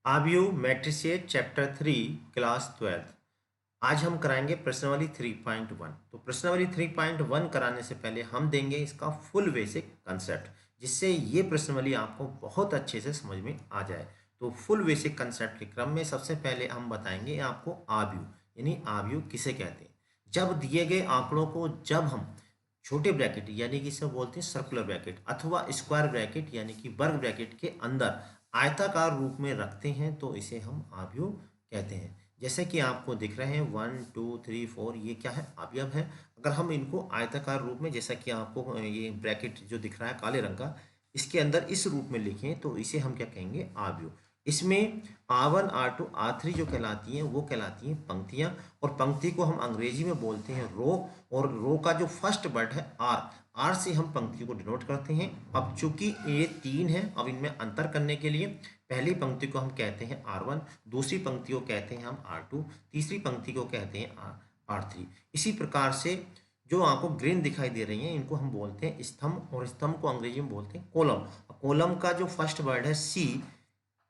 आबयू मैट्रिसेट chapter 3 class 12। आज हम कराएंगे प्रश्नावली 3.1। तो प्रश्नावली 3.1 कराने से पहले हम देंगे इसका फुल बेसिक कंसेप्ट, जिससे ये प्रश्नावली आपको बहुत अच्छे से समझ में आ जाए। तो फुल बेसिक कंसेप्ट के क्रम में सबसे पहले हम बताएंगे आपको आबयू, यानी आबयू किसे कहते हैं। जब दिए गए आंकड़ों को जब हम छोटे ब्रैकेट यानी कि इसे बोलते हैं सर्कुलर ब्रैकेट अथवा स्क्वायर ब्रैकेट यानी कि वर्ग ब्रैकेट के अंदर आयताकार रूप में रखते हैं तो इसे हम आव्यूह कहते हैं। जैसे कि आपको दिख रहे हैं 1 2 3 4, ये क्या है, अवयव है। अगर हम इनको आयताकार रूप में, जैसा कि आपको ये ब्रैकेट जो दिख रहा है काले रंग का, इसके अंदर इस रूप में लिखें तो इसे हम क्या कहेंगे, आव्यूह। इसमें R1 R2 R3 जो कहलाती हैं वो कहलाती हैं पंक्तियां, और पंक्ति को हम अंग्रेजी में बोलते हैं रो। और रो का जो फर्स्ट वर्ड है आर, आर से हम पंक्ति को डिनोट करते हैं। अब चूंकि ये तीन है, अब इनमें अंतर करने के लिए पहली पंक्ति को हम कहते हैं R1, दूसरी पंक्ति को कहते हैं हम R2, तीसरी पंक्ति को कहते हैं R3। इसी प्रकार से जो आपको ग्रीन दिखाई दे रही हैं इनको हम बोलते हैं स्तंभ, और स्तंभ को अंग्रेजी में बोलते हैं कॉलम। कॉलम का जो फर्स्ट वर्ड है सी,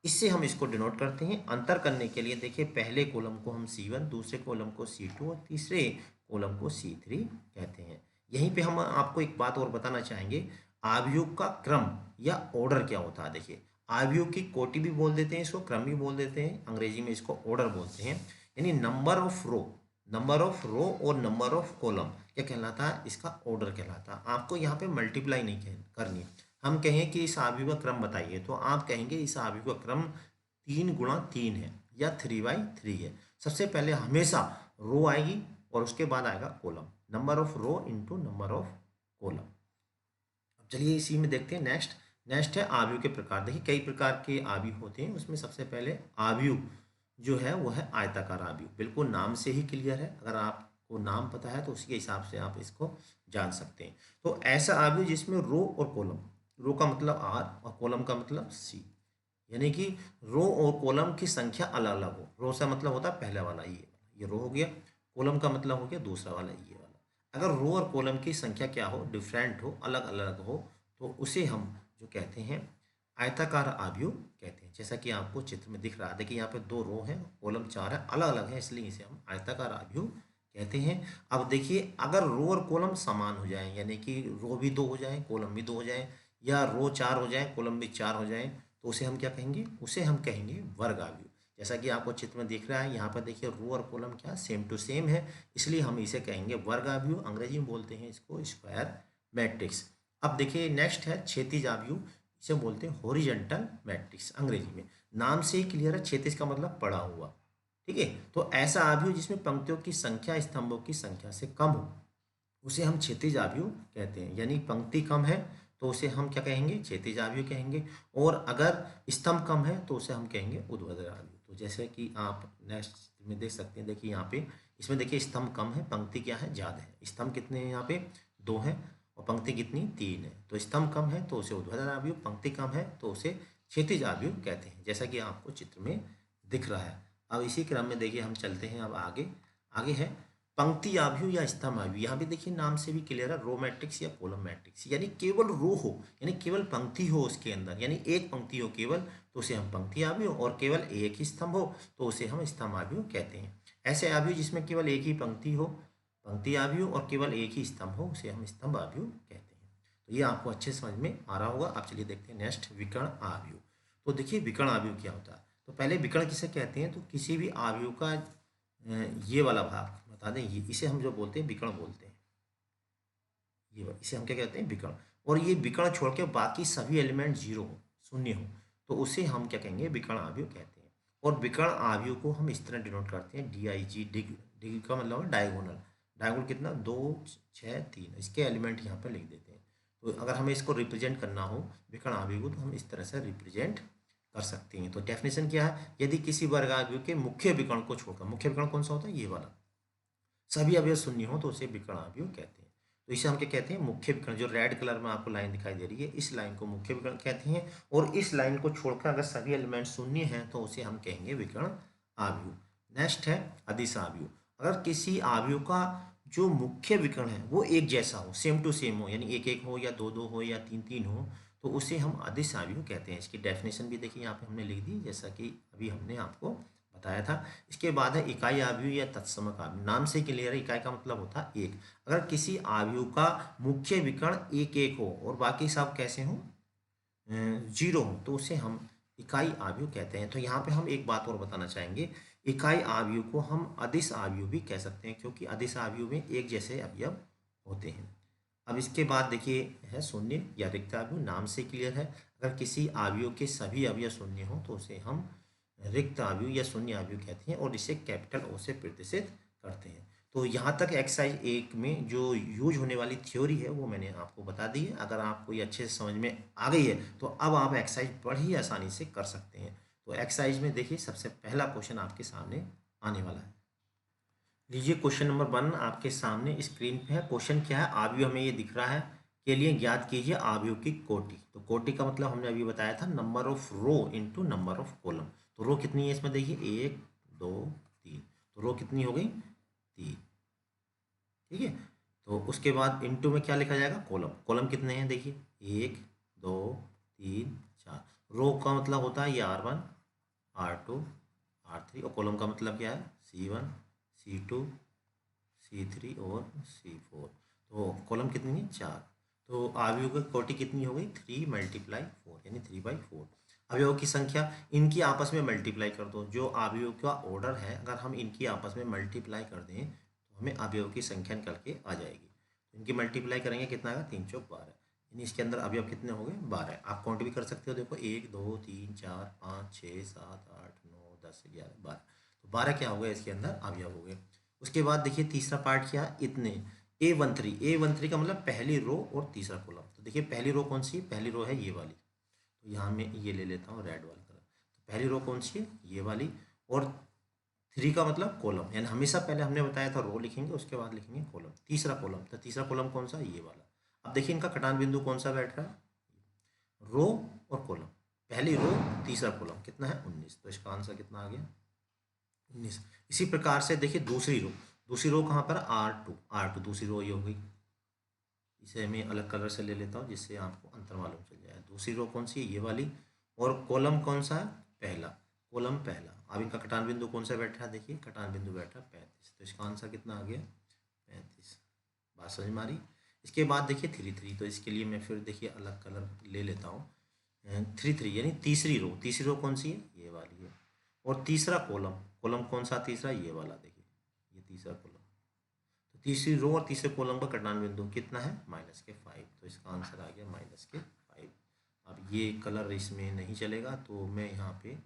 इससे हम इसको डिनोट करते हैं। अंतर करने के लिए देखिए, पहले कॉलम को हम C1, दूसरे कॉलम को C2 और तीसरे कॉलम को C3 कहते हैं। यहीं पे हम आपको एक बात और बताना चाहेंगे, आव्यूह का क्रम या ऑर्डर क्या होता है। देखिए, आव्यूह की कोटि भी बोल देते हैं इसको, क्रम भी बोल देते हैं, अंग्रेजी में इसको ऑर्डर बोलते हैं। यानी नंबर ऑफ रो और नंबर ऑफ कॉलम क्या कहलाता है, इसका ऑर्डर कहलाता है। आपको यहाँ पे मल्टीप्लाई नहीं करनी है। हम कहें कि इस आव्यूह का क्रम बताइए तो आप कहेंगे इस आव्यूह का क्रम 3 × 3 है या 3/3 है। सबसे पहले हमेशा रो आएगी और उसके बाद आएगा column, number of row into number of column. अब चलिए इसी में देखते हैं नेक्स्ट है आव्यूह के प्रकार। देखिए, कई प्रकार के आव्यूह होते हैं, उसमें सबसे पहले आव्यूह जो है वो है आयताकार आव्यूह। बिल्कुल नाम से ही क्लियर है, अगर आपको नाम पता है तो उसी के हिसाब से आप इसको जान सकते हैं। तो ऐसा आव्यूह जिसमें रो और कॉलम, रो का मतलब आर और कॉलम का मतलब सी, यानी कि रो और कॉलम की संख्या अलग अलग हो। रो से मतलब होता है पहले वाला, ये रो हो गया। कॉलम का मतलब हो गया दूसरा वाला, ये वाला। अगर रो और कॉलम की संख्या क्या हो, डिफरेंट हो, अलग अलग हो, तो उसे हम जो कहते हैं आयताकार आव्यूह कहते हैं। जैसा कि आपको चित्र में दिख रहा है, देखिए यहाँ पे 2 रो हैं, कॉलम 4 है, अलग अलग है, इसलिए इसे हम आयताकार आव्यूह कहते हैं। अब देखिए, अगर रो और कॉलम समान हो जाएं, यानी कि रो भी 2 हो जाए, कॉलम भी 2 हो जाए, या रो 4 हो जाए, कॉलम भी 4 हो जाए, तो उसे हम क्या कहेंगे, उसे हम कहेंगे वर्ग आव्यूह। जैसा कि आपको चित्र में दिख रहा है, यहाँ पर देखिए रो और कॉलम क्या सेम टू सेम है, इसलिए हम इसे कहेंगे वर्ग आव्यूह। अंग्रेजी में बोलते हैं इसको स्क्वायर मैट्रिक्स। अब देखिए नेक्स्ट है क्षैतिज आव्यूह, इसे बोलते हैं हॉरिजॉन्टल मैट्रिक्स। अंग्रेजी में नाम से ही क्लियर है, क्षैतिज का मतलब पड़ा हुआ, ठीक है। तो ऐसा आव्यूह जिसमें पंक्तियों की संख्या स्तंभों की संख्या से कम हो, उसे हम क्षैतिज आव्यूह कहते हैं। यानी पंक्ति कम है तो उसे हम क्या कहेंगे, क्षैतिज आव्यूह कहेंगे, और अगर स्तंभ कम है तो उसे हम कहेंगे ऊर्ध्वाधर आव्यूह। तो जैसे कि आप नेक्स्ट में देख सकते हैं, देखिए यहाँ पे इसमें देखिए स्तंभ कम है, पंक्ति क्या है, ज़्यादा है। स्तंभ कितने हैं, यहाँ पे 2 हैं, और पंक्ति कितनी, 3 है। तो स्तंभ कम है तो उसे ऊर्ध्वाधर आव्यूह, पंक्ति कम है तो उसे क्षैतिज आव्यूह कहते हैं, जैसा कि आपको चित्र में दिख रहा है। अब इसी क्रम में देखिए हम चलते हैं, अब आगे आगे है पंक्ति आव्यूह या स्तंभ आव्यूह। यहाँ भी देखिए नाम से भी क्लियर है, रो मैट्रिक्स या कॉलम मैट्रिक्स। यानी केवल रो हो, यानी केवल पंक्ति हो उसके अंदर, यानी एक पंक्ति हो केवल, तो उसे हम पंक्ति आव्यूह, और केवल एक ही स्तंभ हो तो उसे हम स्तंभ आव्यूह कहते हैं। ऐसे आव्यूह जिसमें केवल एक ही पंक्ति हो, पंक्ति आव्यूह, और केवल एक ही स्तंभ हो, उसे हम स्तंभ आव्यूह कहते हैं। तो ये आपको अच्छे समझ में आ रहा होगा। अब चलिए देखते हैं नेक्स्ट, विकर्ण आव्यूह। तो देखिए विकर्ण आव्यूह क्या होता है। तो पहले विकर्ण किसे कहते हैं, तो किसी भी आव्यूह का ये वाला भाग बता दें, ये इसे हम जो बोलते हैं विकर्ण बोलते हैं। ये इसे हम क्या कहते हैं, विकर्ण। और ये विकर्ण छोड़ के बाकी सभी एलिमेंट जीरो हो, शून्य हो, तो उसे हम क्या कहेंगे, विकर्ण आव्यूह कहते हैं। और विकर्ण आव्यूह को हम इस तरह डिनोट करते हैं, DIG, डिग। डिग का मतलब है डायगोनल। डायगोनल कितना, 2 6 3, इसके एलिमेंट यहाँ पर लिख देते हैं। तो अगर हमें इसको रिप्रेजेंट करना हो विकर्ण आव्यूह को, तो हम इस तरह से रिप्रेजेंट कर सकते हैं। तो डेफिनेशन क्या है, यदि किसी वर्ग आव्यूह के मुख्य विकर्ण को छोड़कर, मुख्य विकर्ण कौन सा होता है, ये वाला, सभी अवयव शून्य हो तो उसे विकर्ण आव्यूह कहते हैं। तो इसे हम क्या कहते हैं, मुख्य विकर्ण। जो रेड कलर में आपको लाइन दिखाई दे रही है, इस लाइन को मुख्य विकर्ण कहते हैं, और इस लाइन को छोड़कर अगर सभी एलिमेंट शून्य हैं तो उसे हम कहेंगे विकर्ण आव्यूह। नेक्स्ट है अदिश आव्यूह। अगर किसी आव्यूह का जो मुख्य विकर्ण है वो एक जैसा हो, सेम टू सेम हो, यानी 1 1 हो या 2 2 हो या 3 3 हो, तो उसे हम अदिश अवयव कहते हैं। इसकी डेफिनेशन भी देखिए यहाँ पे हमने लिख दी, जैसा कि अभी हमने आपको बताया था। इसके बाद है इकाई अवयव या तत्समक अवयव। नाम से क्लियर है, इकाई का मतलब होता है एक। अगर किसी अवयव का मुख्य विकर्ण एक एक हो और बाकी सब कैसे हो, जीरो हो, तो उसे हम इकाई अवयव कहते हैं। तो यहाँ पे हम एक बात और बताना चाहेंगे, इकाई अवयव को हम अदिश अवयव भी कह सकते हैं, क्योंकि अदिश अवयव में एक जैसे अवयव होते हैं। अब इसके बाद देखिए है शून्य या रिक्त अवयव। नाम से क्लियर है, अगर किसी अवयव के सभी अवयव शून्य हो तो उसे हम रिक्त अवयव या शून्य अवयव कहते हैं और इसे कैपिटल ओ से प्रतिष्ठित करते हैं। तो यहाँ तक एक्सरसाइज 1 में जो यूज होने वाली थ्योरी है वो मैंने आपको बता दी है। अगर आपको ये अच्छे से समझ में आ गई है तो अब आप एक्सरसाइज बड़ी आसानी से कर सकते हैं। तो एक्सरसाइज में देखिए सबसे पहला क्वेश्चन आपके सामने आने वाला है। लीजिए क्वेश्चन नंबर 1 आपके सामने स्क्रीन पे है। क्वेश्चन क्या है, अवयव हमें ये दिख रहा है, के लिए ज्ञात कीजिए अवयव की कोटि। तो कोटि का मतलब हमने अभी बताया था number of row into number of column. तो रो कितनी है इसमें देखिए 1 2 3, तो रो कितनी हो गई 3, ठीक है। तो उसके बाद इनटू में क्या लिखा जाएगा, कॉलम। कॉलम कितने हैं देखिए 1 2 3 4। रो का मतलब होता है ये R1 R2 R3 और कॉलम का मतलब क्या है C1 C2 C3 और C4। तो कॉलम कितनी है 4। तो अवयव की कोटि कितनी हो गई 3 × 4 यानी 3/4। अवयव की संख्या इनकी आपस में मल्टीप्लाई कर दो। जो अवयव का ऑर्डर है अगर हम इनकी आपस में मल्टीप्लाई कर दें तो हमें अवयव की संख्या निकल के आ जाएगी। तो इनकी मल्टीप्लाई करेंगे कितना आएगा 3 चौक 12, यानी इसके अंदर अवयव कितने हो गए 12। आप काउंट भी कर सकते हो, देखो 1 2 3 4 5 6 7 8 9 10 11 12। तो 12 क्या हो गया इसके अंदर अवयव हो गए। उसके बाद देखिए तीसरा पार्ट क्या, इतने A13 का मतलब पहली रो और तीसरा कॉलम। तो देखिए पहली रो कौन सी है, पहली रो है ये वाली। तो यहाँ मैं ये ले लेता हूँ रेड वाला कलर। तो पहली रो कौन सी है ये वाली, और 3 का मतलब कॉलम, यानी हमेशा पहले हमने बताया था रो लिखेंगे उसके बाद लिखेंगे कॉलम। तीसरा कॉलम, तो तीसरा कॉलम कौन सा ये वाला। अब देखिए इनका कटान बिंदु कौन सा बैठ रहा है, रो और कॉलम। पहली रो तीसरा कॉलम कितना है 19, तो इसका आंसर कितना आ गया 19। इसी प्रकार से देखिए दूसरी रो कहाँ पर R2 दूसरी रो ये हो गई। इसे मैं अलग कलर से ले लेता हूँ जिससे आपको अंतर मालूम चल जाए। दूसरी रो कौन सी है ये वाली, और कॉलम कौन सा है पहला, कॉलम पहला। अब इनका कटान बिंदु कौन सा बैठ रहा है, देखिए कटान बिंदु बैठ रहा है 35, तो इसका आंसर कितना आ गया 35। बात समझ में आ रही। इसके बाद देखिए 3 तो इसके लिए मैं फिर देखिए अलग कलर ले लेता हूँ। 3 यानी तीसरी रो कौन सी है ये वाली है, और तीसरा कॉलम कौन सा तीसरा ये वाला, देखिए ये तीसरा कॉलम। तो तीसरी रो और तीसरे कॉलम का कटान बिंदु कितना है -5, तो इसका आंसर आ गया -5। अब ये कलर इसमें नहीं चलेगा तो मैं यहाँ पे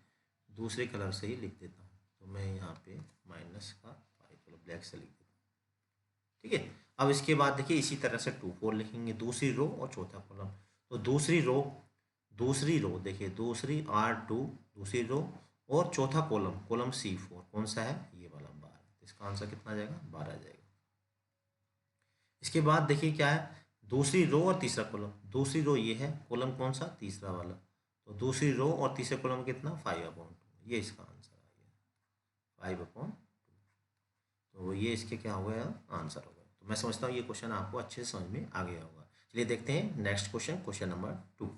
दूसरे कलर से ही लिख देता हूँ। तो मैं यहाँ पे -5 चलो ब्लैक से लिख देता हूँ, ठीक है। अब इसके बाद देखिए इसी तरह से 2 4 लिखेंगे, दूसरी रो और चौथा कॉलम। तो दूसरी रो देखिए दूसरी R2 दूसरी रो और चौथा कॉलम C4 कौन सा है ये वाला 12, तो इसका आंसर कितना आ जाएगा 12 आ जाएगा। इसके बाद देखिए क्या है, दूसरी रो और तीसरा कॉलम। दूसरी रो ये है, कॉलम कौन सा तीसरा वाला। तो दूसरी रो और तीसरे कॉलम कितना 5/2, ये इसका आंसर आ गया 5/2। तो ये इसके क्या हो गया आंसर हो गया। तो मैं समझता हूँ ये क्वेश्चन आपको अच्छे से समझ में आ गया होगा। चलिए देखते हैं नेक्स्ट क्वेश्चन नंबर 2।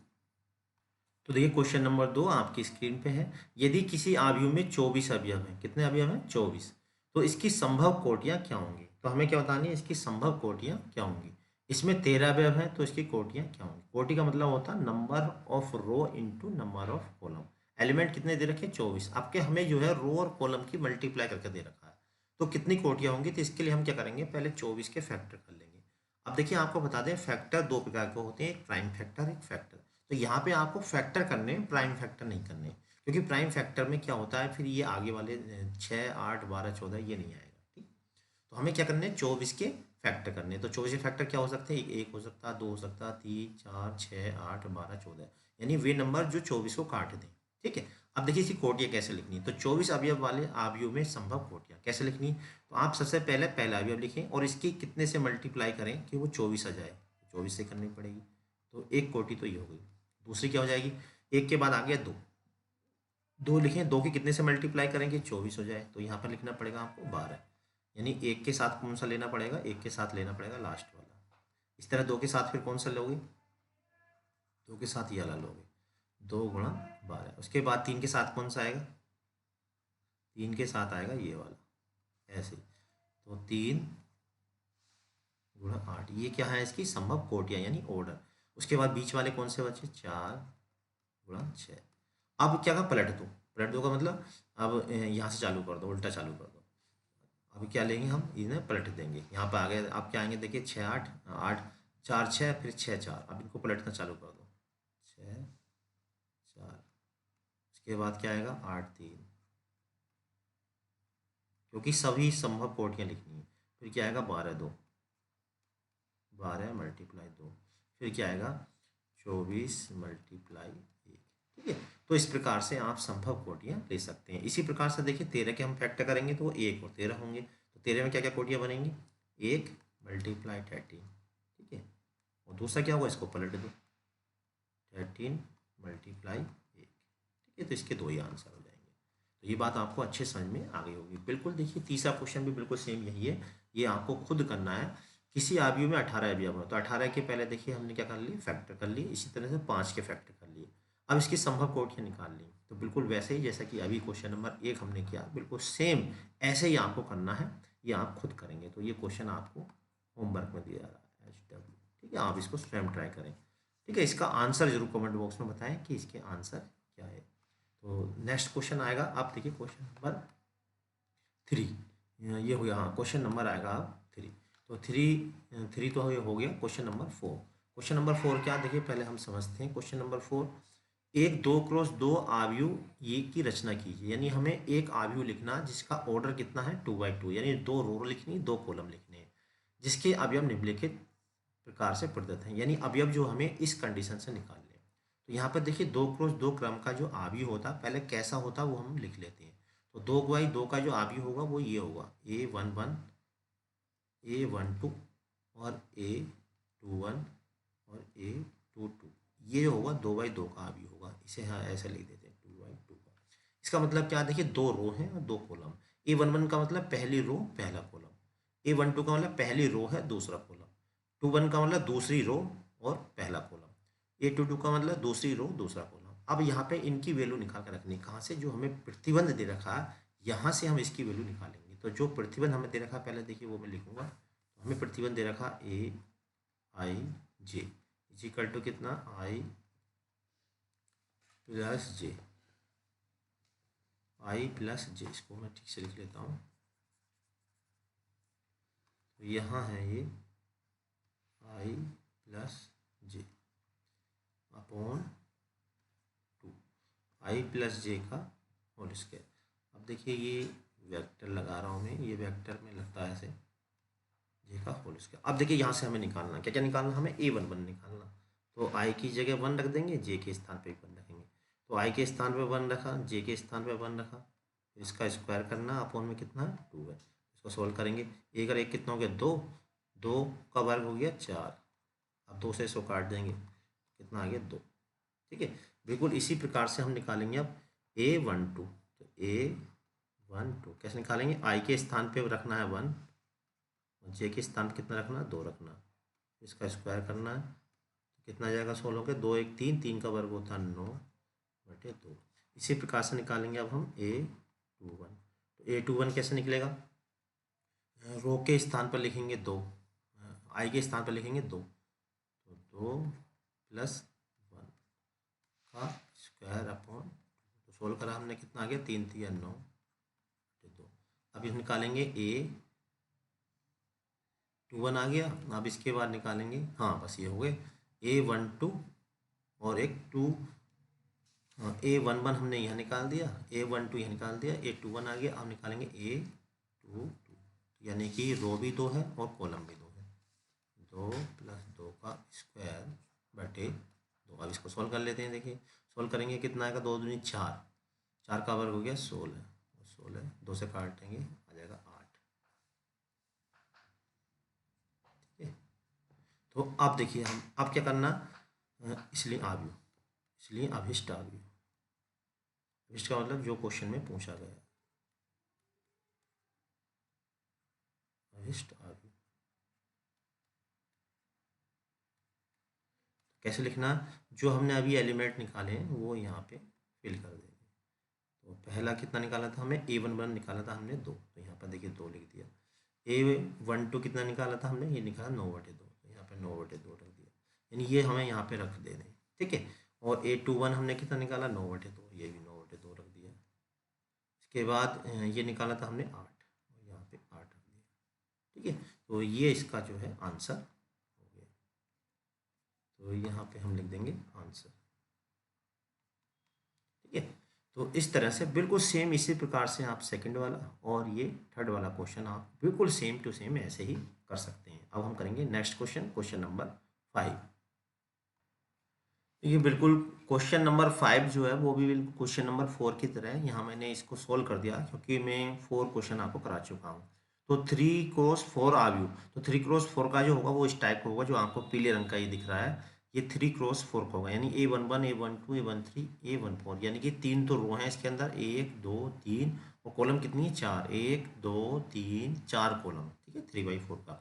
तो देखिए क्वेश्चन नंबर 2 आपकी स्क्रीन पे है। यदि किसी अवयव में 24 अवयव हैं, कितने अवयव हैं 24, तो इसकी संभव कोटियां क्या होंगी। तो हमें क्या बतानी है इसकी संभव कोटियां क्या होंगी। इसमें 13 अवयव हैं तो इसकी कोटियां क्या होंगी। कोटि का मतलब होता है number of row into number of column. Element कितने दे रखे 24, आपके हमें जो है रो और कॉलम की मल्टीप्लाई करके दे रखा है। तो कितनी कोटियां होंगी, तो इसके लिए हम क्या करेंगे पहले 24 के फैक्टर कर लेंगे। अब देखिए आपको बता दें फैक्टर दो प्रकार के होते हैं, एक प्राइम फैक्टर एक फैक्टर। तो यहाँ पे आपको फैक्टर करने हैं, प्राइम फैक्टर नहीं करने, क्योंकि प्राइम फैक्टर में क्या होता है फिर ये आगे वाले 6 8 12 14 ये नहीं आएगा, ठीक। तो हमें क्या करने हैं 24 के फैक्टर करने हैं। तो 24 के फैक्टर क्या हो सकते हैं, एक हो सकता है, 2 हो सकता है, 3 4 6 8 12 14, यानी वे नंबर जो 24 को काट दें, ठीक है। अब देखिए इसकी कोटियाँ कैसे लिखनी है। तो 24 अवयव वाले अवयव में संभव कोटियाँ कैसे लिखनी है। तो आप सबसे पहले पहला अवयव लिखें और इसकी कितने से मल्टीप्लाई करें कि वो 24 आ जाए, 24 से करनी पड़ेगी। तो एक कोटि तो ये हो गई। दूसरी क्या हो जाएगी, एक के बाद आ गया 2, 2 लिखें, 2 के कितने से मल्टीप्लाई करेंगे 24 हो जाए। तो यहाँ पर लिखना पड़ेगा आपको 12, यानी एक के साथ कौन सा लेना पड़ेगा, एक के साथ लेना पड़ेगा लास्ट वाला। इस तरह 2 के साथ फिर कौन सा लोगे, 2 के साथ ये वाला लोगे, 2 गुणा 12। उसके बाद 3 के साथ कौन सा आएगा, 3 के साथ आएगा ये वाला, ऐसे। तो 3 गुणा 8, ये क्या है, इसकी संभव कोटियाँ यानी ऑर्डर। उसके बाद बीच वाले कौन से बचे, 4 गुणा 6। अब क्या का पलट दो, पलट दो का मतलब अब यहाँ से चालू कर दो, उल्टा चालू कर दो। अभी क्या लेंगे हम, इन्हें पलट देंगे। यहाँ पर आगे आप क्या आएंगे, देखिए 6 8 8 4 6, फिर 6 4। अब इनको पलटना चालू कर दो, 6 4। उसके बाद क्या आएगा, 8 3, क्योंकि सभी संभव कोटियाँ लिखनी है। फिर क्या आएगा, 12 2, 12 मल्टीप्लाई 2। फिर क्या आएगा, 24 मल्टीप्लाई 1। ठीक है, तो इस प्रकार से आप संभव कोटियाँ ले सकते हैं। इसी प्रकार से देखिए 13 के हम फैक्टर करेंगे तो वो 1 और 13 होंगे। तो 13 में क्या क्या कोटियाँ बनेंगी, 1 मल्टीप्लाई 13। ठीक है, और दूसरा क्या होगा, इसको पलट दो, 13 मल्टीप्लाई 1। ठीक है, तो इसके 2 ही आंसर हो जाएंगे। तो ये बात आपको अच्छे समझ में आ गई होगी। बिल्कुल देखिए तीसरा क्वेश्चन भी बिल्कुल सेम यही है, ये आपको खुद करना है। किसी आयु में 18 अवयव हो, तो 18 के पहले देखिए हमने क्या कर लिए, फैक्टर कर लिए। इसी तरह से 5 के फैक्टर कर लिए। अब इसकी संभव कोटियाँ निकाल ली। तो बिल्कुल वैसे ही जैसा कि अभी क्वेश्चन नंबर 1 हमने किया, बिल्कुल सेम ऐसे ही आपको करना है। ये आप खुद करेंगे। तो ये क्वेश्चन आपको होमवर्क में दिया जा रहा है, HW। ठीक है, आप इसको स्वयं ट्राई करें। ठीक है, इसका आंसर जरूर कमेंट बॉक्स में बताएं कि इसके आंसर क्या है। तो नेक्स्ट क्वेश्चन आएगा, आप देखिए क्वेश्चन नंबर 3। ये हो गया, हाँ क्वेश्चन नंबर आएगा अब 3। तो 3 तो ये हो गया। क्वेश्चन नंबर 4, क्वेश्चन नंबर 4 क्या, देखिए पहले हम समझते हैं। क्वेश्चन नंबर 4, एक 2x2 आव्यूह ये की रचना कीजिए। यानी हमें एक आव्यूह लिखना जिसका ऑर्डर कितना है, 2x2, यानी 2 रो लिखनी, 2 कॉलम लिखने हैं, जिसके अवयव निम्नलिखित प्रकार से प्रदत्त हैं। यानी अवयव जो हमें इस कंडीशन से निकालने हैं। तो यहाँ पर देखिए 2x2 क्रम का जो आव्यूह होता पहले कैसा होता वो हम लिख लेते हैं। तो 2x2 का जो आव्यूह होगा वो ये होगा, A11 A12 और A21 और A22। ये होगा 2x2 का आव्यूह होगा। इसे हाँ ऐसे लिख देते हैं, 2x2 का। इसका मतलब क्या, देखिए 2 रो हैं और 2 कॉलम। A11 का मतलब पहली रो पहला कॉलम, A12 का मतलब पहली रो है दूसरा कॉलम, 21 का मतलब दूसरी रो और पहला कॉलम, A22 का मतलब दूसरी रो दूसरा कॉलम। अब यहाँ पे इनकी वैल्यू निकाल कर रखनी, कहाँ से, जो हमें प्रतिबंध दे रखा है यहाँ से हम इसकी वैल्यू निकालेंगे। तो जो प्रतिबंध हमें दे रखा है पहले देखिए वो मैं लिखूंगा। तो हमें प्रतिबंध दे रखा AIJ इक्वल टू कितना, I plus J, I plus J. इसको मैं ठीक से लिख लेता हूँ। तो यहाँ है ये I plus J upon 2, I plus J का होल स्क्वायर। अब देखिए ये वेक्टर लगा रहा हूँ मैं, ये वेक्टर में लगता है ऐसे, जे का होल स्क्वायर। अब देखिए यहाँ से हमें निकालना क्या क्या निकालना, हमें A11 निकालना। तो I की जगह 1 रख देंगे, जे के स्थान पे 1 रखेंगे। तो I के स्थान पे 1 रखा, जे के स्थान पे 1 रखा। इसका स्क्वायर करना, अपॉन में कितना 2 है। इसको सॉल्व करेंगे, 1 और 1 कितना हो गया, 2, 2 का वर्ग हो गया 4। अब 2 से इसको काट देंगे, कितना आ गया 2। ठीक है, बिल्कुल इसी प्रकार से हम निकालेंगे अब A12। तो A12 कैसे निकालेंगे, I के स्थान पे रखना है 1 और जे के स्थान पे कितना रखना है, 2 रखना है। इसका स्क्वायर करना है, तो कितना आ जाएगा, 16 के 2 1 3, 3 का वर्ग होता है 9/2। इसी प्रकार से निकालेंगे अब हम A21। तो A21 कैसे निकलेगा, रो के स्थान पर लिखेंगे 2, आई के स्थान पर लिखेंगे 2। तो 2 प्लस 1 का स्क्वायर अपॉन, तो सोल्व करा हमने, कितना आ गया, 3 3 9/2। अब हम निकालेंगे A21 आ गया। अब इसके बाद निकालेंगे, हाँ बस ये हो गए, A12 और एक 2, A11 हमने यहाँ निकाल दिया, A12 यहाँ निकाल दिया, A21 आ गया। अब निकालेंगे A22, यानी कि रो भी 2 है और कॉलम भी 2 है। 2 प्लस 2 का स्क्वायर बटे 2। अब इसको सॉल्व कर लेते हैं। देखिए सॉल्व करेंगे, कितना आएगा, 2 दूनी 4, 4 का वर्ग हो गया 16, 16 2 से काटेंगे आ जाएगा 8। ठीक है, तो अब देखिए हम अब क्या करना, इसलिए आव्यूह, इसलिए अभिष्ट आव्यूह। अभिष्ट का मतलब जो क्वेश्चन में पूछा गया, अभिष्ट आव्यूह कैसे लिखना, जो हमने अभी एलिमेंट निकाले हैं वो यहाँ पे फिल कर देंगे। तो पहला कितना निकाला था हमने, A11 निकाला था हमने 2, तो यहाँ पर देखिए 2 लिख दिया। A12 कितना निकाला था हमने, ये निकाला 9/2, तो यहाँ पे 9/2 रख दिया, यानी ये हमें यहाँ पे रख देने, ठीक है। और A21 हमने कितना निकाला 9/2, ये भी 9/2 रख दिया। इसके बाद ये निकाला था हमने 8, यहाँ पे 8 रख दिया, ठीक है। तो ये इसका जो है आंसर हो गया, तो यहाँ पे हम लिख देंगे आंसर, ठीक है। तो इस तरह से बिल्कुल सेम इसी प्रकार से आप सेकंड वाला और ये थर्ड वाला क्वेश्चन आप बिल्कुल सेम टू सेम ऐसे ही कर सकते हैं। अब हम करेंगे नेक्स्ट क्वेश्चन, क्वेश्चन नंबर 5। ये बिल्कुल क्वेश्चन नंबर 5 जो है वो भी बिल्कुल क्वेश्चन नंबर 4 की तरह है। यहाँ मैंने इसको सोल्व कर दिया क्योंकि मैं 4 क्वेश्चन आपको करा चुका हूँ। तो 3x4 आव्यू, तो 3x4 का जो होगा वो इस टाइप का होगा, जो आपको पीले रंग का ये दिख रहा है, ये 3x4 का होगा, यानी A11 A12 A13 A14, यानी कि 3 तो रो हैं इसके अंदर, 1 2 3, और कॉलम कितनी है 4, 1 2 3 4 कॉलम, ठीक है, 3/4 का।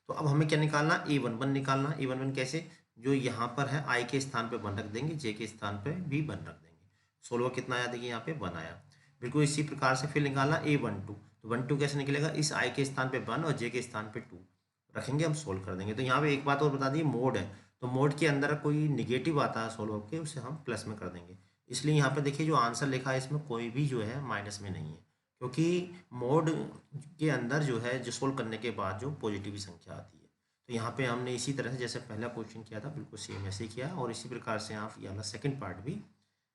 तो अब हमें क्या निकालना, A11 निकालना। A11 कैसे, जो यहाँ पर है आई के स्थान पे 1 रख देंगे, जे के स्थान पे भी 1 रख देंगे। 16 कितना आया, देखिए यहाँ पे 1 आया। बिल्कुल इसी प्रकार से फिर निकालना A12, तो 12 कैसे निकलेगा, इस आई के स्थान पे 1 और जे के स्थान पे 2 रखेंगे, हम सोल्व कर देंगे। तो यहाँ पे एक बात और बता दी, मोड है, तो मोड के अंदर कोई निगेटिव आता है सोल्व होकर, उसे हम प्लस में कर देंगे। इसलिए यहाँ पे देखिए जो आंसर लिखा है इसमें कोई भी जो है माइनस में नहीं है, क्योंकि मोड के अंदर जो है जो सोल्व करने के बाद जो पॉजिटिव संख्या आती है। तो यहाँ पे हमने इसी तरह से जैसे पहला क्वेश्चन किया था बिल्कुल सेम ऐसे ही किया, और इसी प्रकार से आप ये वाला सेकंड पार्ट भी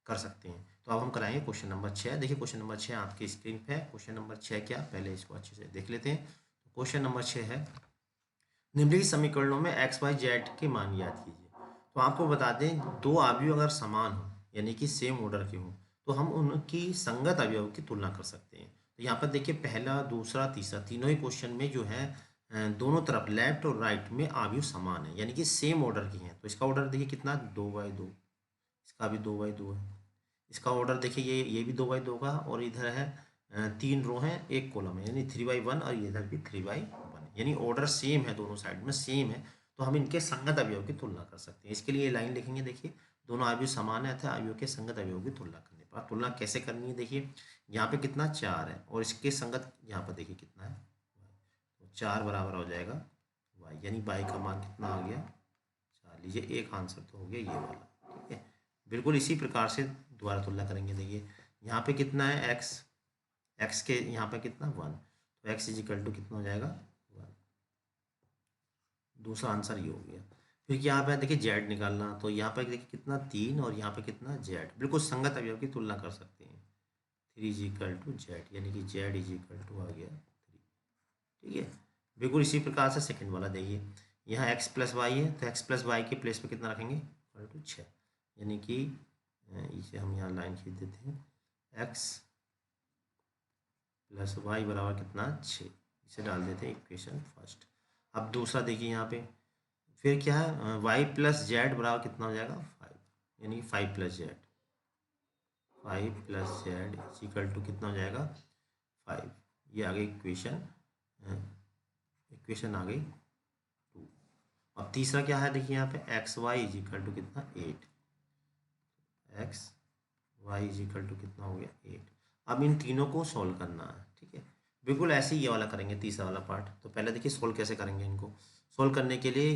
कर सकते हैं। तो अब हम कराएंगे क्वेश्चन नंबर 6। देखिए क्वेश्चन नंबर 6 आपकी स्क्रीन पे है। क्वेश्चन नंबर 6 क्या, पहले इसको अच्छे से देख लेते हैं। तो क्वेश्चन नंबर 6 है, निम्नलिखित समीकरणों में एक्स वाई जेड के मान याद कीजिए। तो आपको बता दें, दो अवयव अगर समान हो यानी कि सेम ऑर्डर के हों, तो हम उनकी संगत अवयव की तुलना कर सकते हैं। तो यहाँ पर देखिए पहला दूसरा तीसरा तीनों ही क्वेश्चन में जो है दोनों तरफ लेफ्ट और राइट में अवयव समान है, यानी कि सेम ऑर्डर की हैं। तो इसका ऑर्डर देखिए कितना 2/2, इसका भी 2/2 है। इसका ऑर्डर देखिए ये भी 2/2 का, और इधर है 3 रो हैं 1 कॉलम है, यानी 3/1, और इधर भी 3/1, यानी ऑर्डर सेम है, दोनों साइड में सेम है। तो हम इनके संगत अवयव की तुलना कर सकते हैं। इसके लिए ये लाइन लिखेंगे, देखिए दोनों अवयव समान है अतः अवयव के संगत अवयव की तुलना करने पर। तुलना कैसे करनी है, देखिए यहाँ पे कितना 4 है, और इसके संगत यहाँ पर देखिए कितना है, तो 4 बराबर हो जाएगा y, यानी y का मान कितना आ गया 4। लीजिए एक आंसर तो हो गया ये वाला, ठीक है। बिल्कुल इसी प्रकार से दोबारा तुलना करेंगे। देखिए यहाँ पे कितना है x के यहाँ पे कितना 1, तो x इजिकल टू कितना हो जाएगा 1। दूसरा आंसर ये हो गया। फिर यहाँ पे देखिए z निकालना, तो यहाँ पे देखिए कितना 3, और यहाँ पे कितना z, बिल्कुल संगत अवयव की तुलना कर सकते हैं। 3 इजिकल टू z, यानी कि z इजिकल टू आ गया 3, ठीक है। बिल्कुल इसी प्रकार से सेकंड वाला देखिए, यहाँ x प्लस वाई है, तो x प्लस वाई के प्लेस पे कितना रखेंगे इक्वल टू 6, यानी कि इसे हम यहाँ लाइन खींच देते हैं, x प्लस वाई बराबर कितना 6, इसे डाल देते हैं इक्वेशन फर्स्ट। अब दूसरा देखिए यहाँ पे फिर क्या है, y प्लस जेड बराबर कितना हो जाएगा 5, यानी 5 plus z, 5 plus z equal to कितना हो जाएगा 5। ये आ गई इक्वेशन, इक्वेशन आ गई 2। अब तीसरा क्या है, देखिए यहाँ पे x y is equal to कितना 8, x y is equal to कितना हो गया 8। अब इन तीनों को सॉल्व करना है, ठीक है। बिल्कुल ऐसे ही ये वाला करेंगे तीसरा वाला पार्ट। तो पहले देखिए सोल्व कैसे करेंगे इनको। सोल्व करने के लिए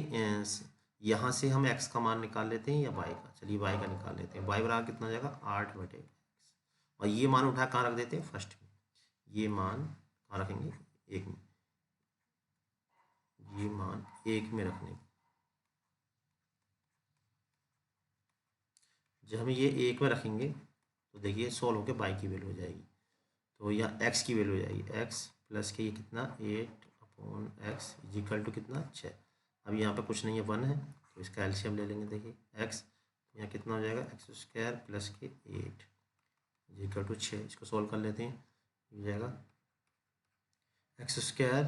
यहाँ से हम x का मान निकाल लेते हैं या y का, चलिए y का निकाल लेते हैं। y बराबर कितना हो जाएगा 8/x, और ये मान उठा कहाँ रख देते हैं फर्स्ट में, ये मान कहाँ रखेंगे एक में, ये मान 1 में रखने, जब हम ये 1 में रखेंगे तो देखिए सोल्व होकर y की वैल्यू हो जाएगी, तो यहाँ x की वैल्यू हो जाएगी, x प्लस के ये कितना 8/x इजिकल टू कितना 6। अब यहाँ पे कुछ नहीं है 1 है, तो इसका एलसीएम ले लेंगे। देखिए x, तो यहाँ कितना हो जाएगा x² प्लस के 8 इजिकल टू 6। इसको सोल्व कर लेते हैं, हो जाएगा x²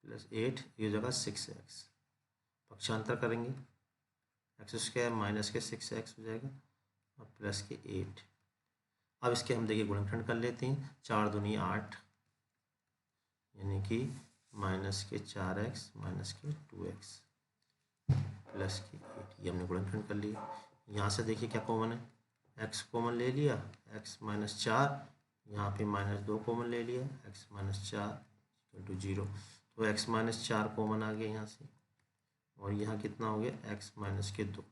प्लस 8, ये हो जाएगा 6x। पक्षांतर करेंगे, x² माइनस के 6x हो जाएगा और प्लस के 8। अब इसके हम देखिए गुणनखंड कर लेते हैं, 4 दूनी 8, यानी कि माइनस के 4x माइनस के 2x प्लस के 8, ये हमने गुणनखंड कर लिया। यहाँ से देखिए क्या कॉमन है, एक्स कॉमन ले लिया, एक्स माइनस 4, यहाँ पे -2 कॉमन ले लिया, एक्स माइनस 4 इक्वल टू 0। तो एक्स माइनस 4 कॉमन आ गया यहाँ से, और यहाँ कितना हो गया, एक्स माइनस के 2।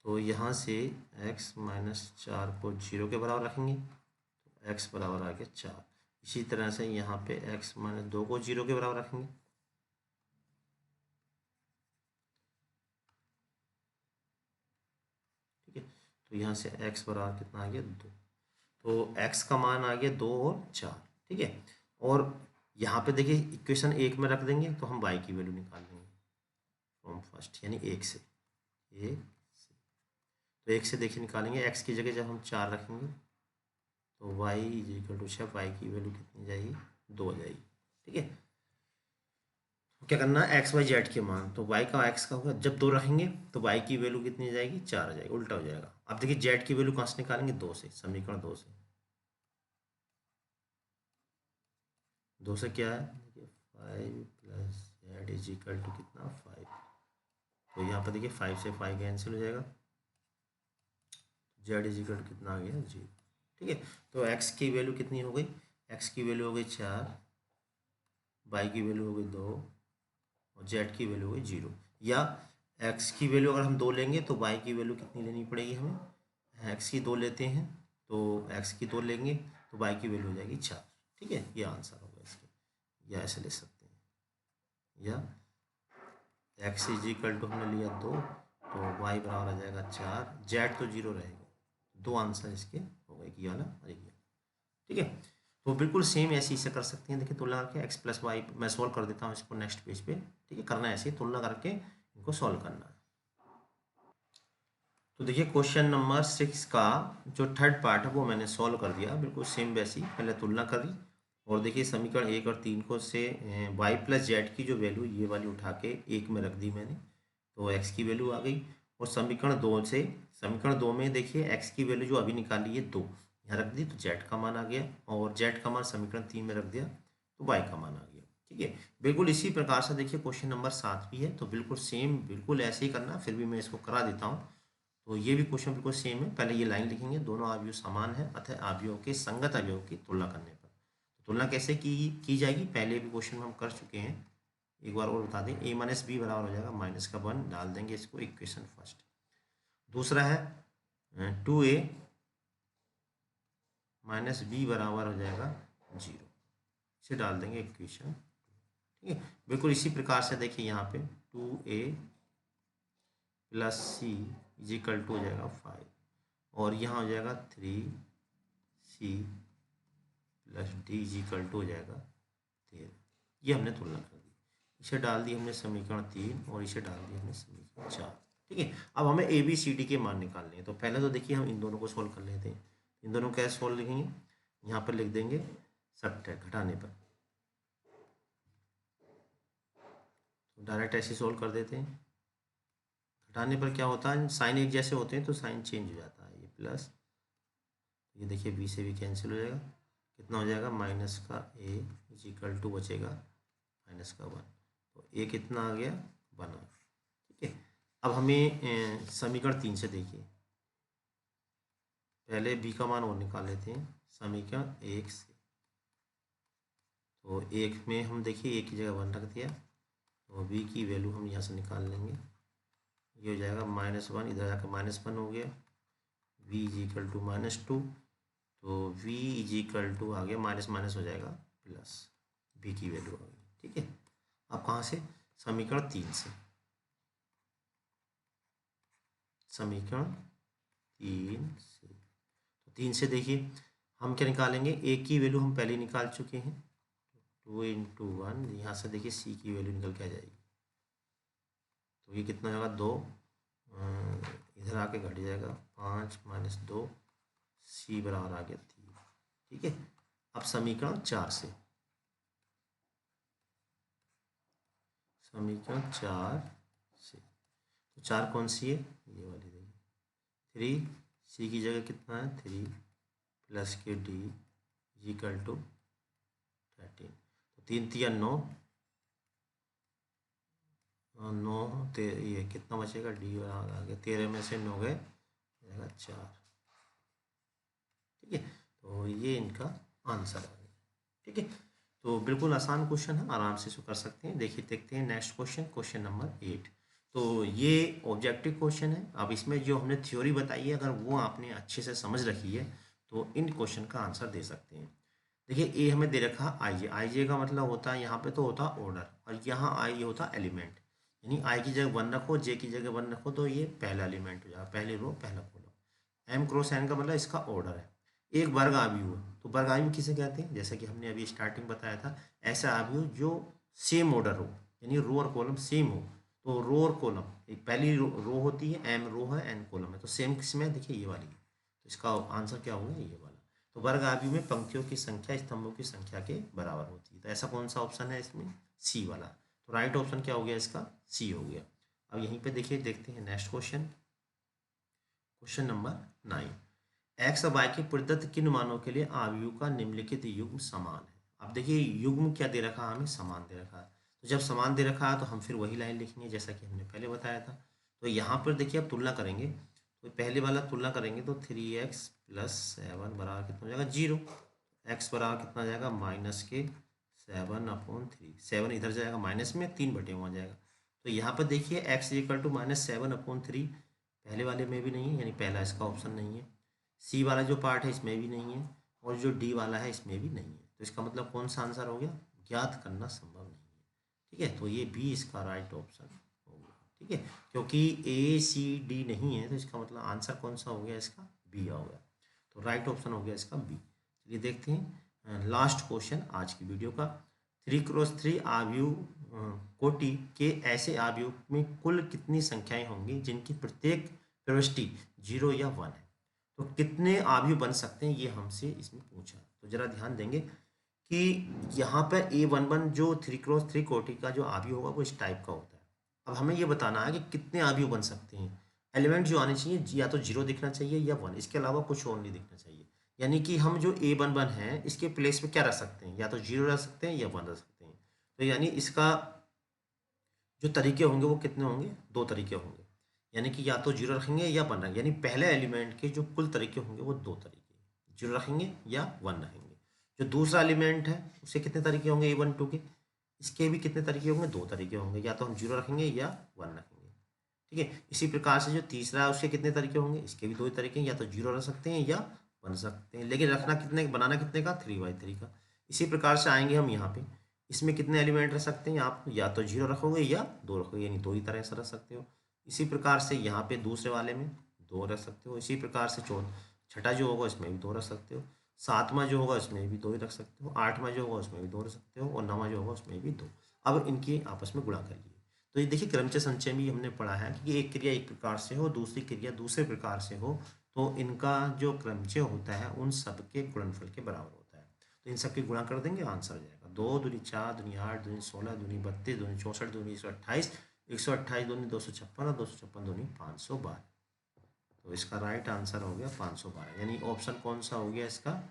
तो यहाँ से x माइनस 4 को 0 के बराबर रखेंगे, तो x बराबर आ गया 4। इसी तरह से यहाँ पे x माइनस 2 को 0 के बराबर रखेंगे, ठीक है। तो यहाँ से x बराबर कितना आ गया, 2। तो x का मान आ गया 2 और 4, ठीक है। और यहाँ पे देखिए इक्वेशन 1 में रख देंगे तो हम y की वैल्यू निकाल लेंगे फ्रॉम फर्स्ट, यानी 1 से। तो 1 से देखिए निकालेंगे, x की जगह जब हम 4 रखेंगे तो y is equal to 6, y की वैल्यू कितनी जाएगी, 2 हो जाएगी, ठीक है। तो क्या करना है, एक्स वाई जेड के मान, तो y का x का होगा, जब 2 रखेंगे तो y की वैल्यू कितनी जाएगी, 4 आ जाएगी, उल्टा हो जाएगा। अब देखिए जेड की वैल्यू कहाँ से निकालेंगे, 2 से, समीकरण 2 से। 2 से क्या है, देखिए 5 plus z is equal to कितना, 5। तो यहाँ पर देखिए 5 से 5 कैंसिल हो जाएगा, जेड इज इक्वल टू कितना आ गया, 0, ठीक है। तो x की वैल्यू कितनी हो गई, x की वैल्यू हो गई 4, y की वैल्यू हो गई 2 और z की वैल्यू हो गई 0। या x की वैल्यू अगर हम 2 लेंगे तो y की वैल्यू कितनी लेनी पड़ेगी हमें, x की 2 लेते हैं तो x की 2 लेंगे तो y की वैल्यू हो जाएगी 4, ठीक है। ये आंसर होगा इसके, या ऐसे ले सकते हैं, या x इज इक्वल टू हमने लिया 2 तो y बराबर आ जाएगा 4, z तो 0 रहेगा। 2 आंसर इसके हो गए, ये वाला और ये, ठीक है। तो बिल्कुल सेम ऐसे ही से कर सकते हैं, देखिए तुलना करके x प्लस वाई, मैं सॉल्व कर देता हूँ इसको नेक्स्ट पेज पे, ठीक है। करना है ऐसे, तुलना करके इनको सॉल्व करना है। तो देखिए क्वेश्चन नंबर 6 का जो थर्ड पार्ट है वो मैंने सॉल्व कर दिया, बिल्कुल सेम वैसी, पहले तुलना करी और देखिए समीकरण 1 और 3 को से y प्लस जेड की जो वैल्यू ये वाली उठा के 1 में रख दी मैंने, तो x की वैल्यू आ गई। और समीकरण 2 से, समीकरण 2 में देखिए x की वैल्यू जो अभी निकाली है 2 यहाँ रख दी, तो z का मान आ गया, और z का मान समीकरण 3 में रख दिया तो y का मान आ गया, ठीक है। बिल्कुल इसी प्रकार से देखिए क्वेश्चन नंबर 7 भी है, तो बिल्कुल सेम, बिल्कुल ऐसे ही करना, फिर भी मैं इसको करा देता हूँ। तो ये भी क्वेश्चन बिल्कुल सेम है, पहले ये लाइन लिखेंगे, दोनों अवयव समान है अतः अवयवों के संगत अवयवों की तुलना करने पर। तो तुलना कैसे की जाएगी, पहले भी क्वेश्चन में हम कर चुके हैं, एक बार और बता दें, a माइनस बी बराबर हो जाएगा माइनस का 1, डाल देंगे इसको इक्वेशन फर्स्ट। दूसरा है 2a माइनस बी बराबर हो जाएगा 0, इसे डाल देंगे इक्वेशन, ठीक है। बिल्कुल इसी प्रकार से देखिए यहाँ पे 2a plus c is equal to हो जाएगा 5, और यहाँ हो जाएगा 3c plus d is equal to हो जाएगा 13। ये हमने तुलना कर दी, इसे डाल दी हमने समीकरण 3 और इसे डाल दी हमने समीकरण 4, ठीक है। अब हमें ए बी सी डी के मान निकालने हैं, तो पहले तो देखिए हम इन दोनों को सोल्व कर लेते हैं। इन दोनों को कैसे सोल्व लिखेंगे, यहाँ पर लिख देंगे सब्ट्रैक्ट, घटाने पर, तो डायरेक्ट ऐसे सोल्व कर देते हैं। घटाने पर क्या होता है, साइन एक जैसे होते हैं तो साइन चेंज हो जाता है, ये प्लस, ये देखिए बी से भी कैंसिल हो जाएगा, कितना हो जाएगा, माइनस का ए इज इक्वल टू बचेगा माइनस का 1, तो ए कितना आ गया, 1, ठीक है। अब हमें समीकरण 3 से देखिए, पहले बी का मान और निकाल लेते हैं समीकरण 1 से। तो 1 में हम देखिए 1 की जगह 1 रख दिया, तो बी की वैल्यू हम यहाँ से निकाल लेंगे, ये हो जाएगा -1, इधर जाकर -1 हो गया, v इज इक्वल टू -2, तो v इज इक्वल टू आ गया, माइनस माइनस हो जाएगा प्लस, b की वैल्यू आ गई, ठीक है। अब कहाँ से, समीकरण 3 से, समीकरण 3 से, तो 3 से देखिए हम क्या निकालेंगे, a की वैल्यू हम पहले निकाल चुके हैं, 2 × 1, यहाँ से देखिए c की वैल्यू निकल के आ जाएगी, तो ये कितना होगा 2, इधर आके घट जाएगा 5 - 2, c बराबर आ गया 3, ठीक है। अब समीकरण 4 से, समीकरण 4 से, तो 4 कौन सी है, ये वाली देखिए, 3 c की जगह कितना है 3 प्लस के डी इज इक्वल टू 13, तो 3 × 9, 9 ये कितना बचेगा, डी आगे 13 में से 9 गए, जाएगा 4। ठीक है, तो ये इनका आंसर है। ठीक है, तो बिल्कुल आसान क्वेश्चन है, आराम से इसको कर सकते हैं। देखिए देखते हैं नेक्स्ट क्वेश्चन, क्वेश्चन नंबर 8। तो ये ऑब्जेक्टिव क्वेश्चन है। अब इसमें जो हमने थ्योरी बताई है, अगर वो आपने अच्छे से समझ रखी है तो इन क्वेश्चन का आंसर दे सकते हैं। देखिए ए हमें दे रखा आई जे, आई जे का मतलब होता है यहाँ पे तो होता ऑर्डर, और यहाँ आई होता एलिमेंट, यानी आई की जगह 1 रखो, जे की जगह 1 रखो, तो ये पहला एलिमेंट हो जाएगा, पहली रो पहला कॉलम। एम क्रॉस एन का मतलब इसका ऑर्डर है। एक वर्ग आव्यूह है, तो वर्ग आव्यूह किसे कहते हैं, जैसा कि हमने अभी स्टार्टिंग बताया था, ऐसा आव्यूह जो सेम ऑर्डर हो, यानी रो और कॉलम सेम हो। तो रो और कॉलम, एक पहली रो होती है, एम रो है, एन कॉलम है, तो सेम किसमें, देखिए ये वाली, तो इसका आंसर क्या होगा, ये वाला। तो वर्ग आव्यूह में पंक्तियों की संख्या स्तंभों की संख्या के बराबर होती है, तो ऐसा कौन सा ऑप्शन है इसमें, सी वाला। तो राइट ऑप्शन क्या हो गया इसका, सी हो गया। अब यहीं पे देखिए देखते हैं next question, question number 9। X और वाई के प्रदत्त किन मानों के लिए आव्यूह का निम्नलिखित युग्म समान है। अब देखिए युग्म क्या दे रखा है, हमें समान दे रखा है। तो जब समान दे रखा है तो हम फिर वही लाइन लिखेंगे जैसा कि हमने पहले बताया था। तो यहाँ पर देखिए अब तुलना करेंगे, तो पहले वाला तुलना करेंगे तो 3x + 7 बराबर कितना हो जाएगा, 0। एक्स बराबर कितना आ जाएगा, -7/3। 7 इधर जाएगा माइनस में, 3/1 जाएगा। तो यहाँ पर देखिए x = -7/3, पहले वाले में भी नहीं है, यानी पहला इसका ऑप्शन नहीं है। सी वाला जो पार्ट है इसमें भी नहीं है, और जो डी वाला है इसमें भी नहीं है। तो इसका मतलब कौन सा आंसर हो गया, ज्ञात करना संभव नहीं है। ठीक है, तो ये बी इसका राइट ऑप्शन हो गया। ठीक है, क्योंकि ए सी डी नहीं है, तो इसका मतलब आंसर कौन सा हो गया, इसका बी हो गया। तो राइट ऑप्शन हो गया इसका बी। चलिए देखते हैं लास्ट क्वेश्चन आज की वीडियो का। 3x3 आव्यूह कोटि के ऐसे आव्यूह में कुल कितनी संख्याएं होंगी जिनकी प्रत्येक प्रविष्टि 0 या 1 है। तो कितने आव्यूह बन सकते हैं, ये हमसे इसमें पूछा। तो जरा ध्यान देंगे कि यहाँ पर A11 जो 3x3 कोटि का जो आव्यूह होगा वो इस टाइप का होता है। अब हमें ये बताना है कि कितने आव्यूह बन सकते हैं। एलिमेंट जो आने चाहिए या तो 0 दिखना चाहिए या 1, इसके अलावा कुछ और नहीं दिखना चाहिए। यानी कि हम जो A11 है इसके प्लेस में क्या रख सकते हैं, या तो 0 रख सकते हैं या 1 रख सकते हैं। तो यानी इसका जो तरीके होंगे वो कितने होंगे, 2 तरीके होंगे। यानी कि या तो 0 रखेंगे या 1 रखेंगे, यानी पहले एलिमेंट के जो कुल तरीके होंगे वो 2 तरीके, 0 रखेंगे या 1 रखेंगे। जो दूसरा एलिमेंट है उसके कितने तरीके होंगे, A12 के, इसके भी कितने तरीके होंगे, 2 तरीके होंगे, या तो हम 0 रखेंगे या 1 रखेंगे। ठीक है, इसी प्रकार से जो तीसरा है उसके कितने तरीके होंगे, इसके भी 2 तरीके हैं, या तो 0 रख सकते हैं या 1 रख सकते हैं, लेकिन रखना कितने, बनाना कितने का, 3/3 का। इसी प्रकार से आएंगे हम यहाँ पे, इसमें कितने एलिमेंट रख सकते हैं आप, या तो 0 रखोगे या 2 रखोगे, यानी 2 ही तरह से रख सकते हो। इसी प्रकार से यहाँ पे दूसरे वाले में 2 रख सकते हो। इसी प्रकार से छठा जो होगा इसमें भी 2 रख सकते हो। सातवां जो होगा इसमें भी 2 ही रख सकते हो। आठवां जो होगा उसमें भी 2 रख सकते हो, और नौवां जो होगा उसमें भी 2। अब इनकी आपस में गुणा करिए। तो ये देखिए क्रमचय संचय में हमने पढ़ा है कि एक क्रिया एक प्रकार से हो, दूसरी क्रिया दूसरे प्रकार से हो, तो इनका जो क्रमचय होता है उन सबके गुणनफल के बराबर होता है। तो इन सबके गुणा कर देंगे, आंसर हो जाएगा 2 दूनी 4 दूनी 8 दूनी 16 दूनी 32 दूनी 64 दूनी 128, 128 दूनी 256 और 256 दूनी 512। तो इसका राइट आंसर हो गया 512, यानी ऑप्शन कौन सा हो गया इसका,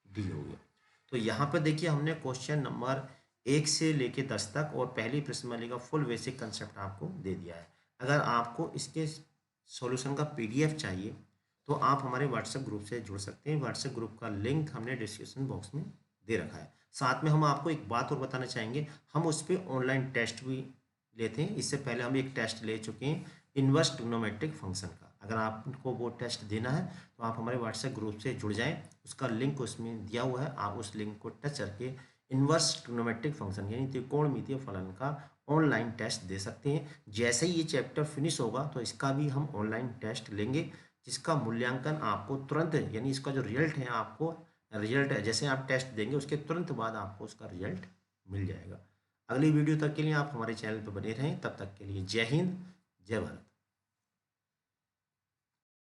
डी हो गया। तो यहाँ पर देखिए हमने क्वेश्चन नंबर 1 से लेके 10 तक और पहली प्रश्नावली का फुल बेसिक कंसेप्ट आपको दे दिया है। अगर आपको इसके सॉल्यूशन का PDF चाहिए तो आप हमारे व्हाट्सएप ग्रुप से जुड़ सकते हैं। व्हाट्सएप ग्रुप का लिंक हमने डिस्क्रिप्शन बॉक्स में दे रखा है। साथ में हम आपको एक बात और बताना चाहेंगे, हम उस पर ऑनलाइन टेस्ट भी लेते हैं। इससे पहले हम एक टेस्ट ले चुके हैं इनवर्स ट्रिग्नोमेट्रिक फंक्शन का। अगर आपको वो टेस्ट देना है तो आप हमारे व्हाट्सएप ग्रुप से जुड़ जाएं, उसका लिंक उसमें दिया हुआ है। आप उस लिंक को टच करके इनवर्स ट्रिग्नोमेट्रिक फंक्शन यानी त्रिकोणमितीय फलन का ऑनलाइन टेस्ट दे सकते हैं। जैसे ही ये चैप्टर फिनिश होगा तो इसका भी हम ऑनलाइन टेस्ट लेंगे, जिसका मूल्यांकन आपको तुरंत, यानी इसका जो रिजल्ट है आपको, रिजल्ट जैसे आप टेस्ट देंगे उसके तुरंत बाद आपको उसका रिजल्ट मिल जाएगा। अगली वीडियो तक के लिए आप हमारे चैनल पर बने रहें। तब तक के लिए जय हिंद, जय भारत।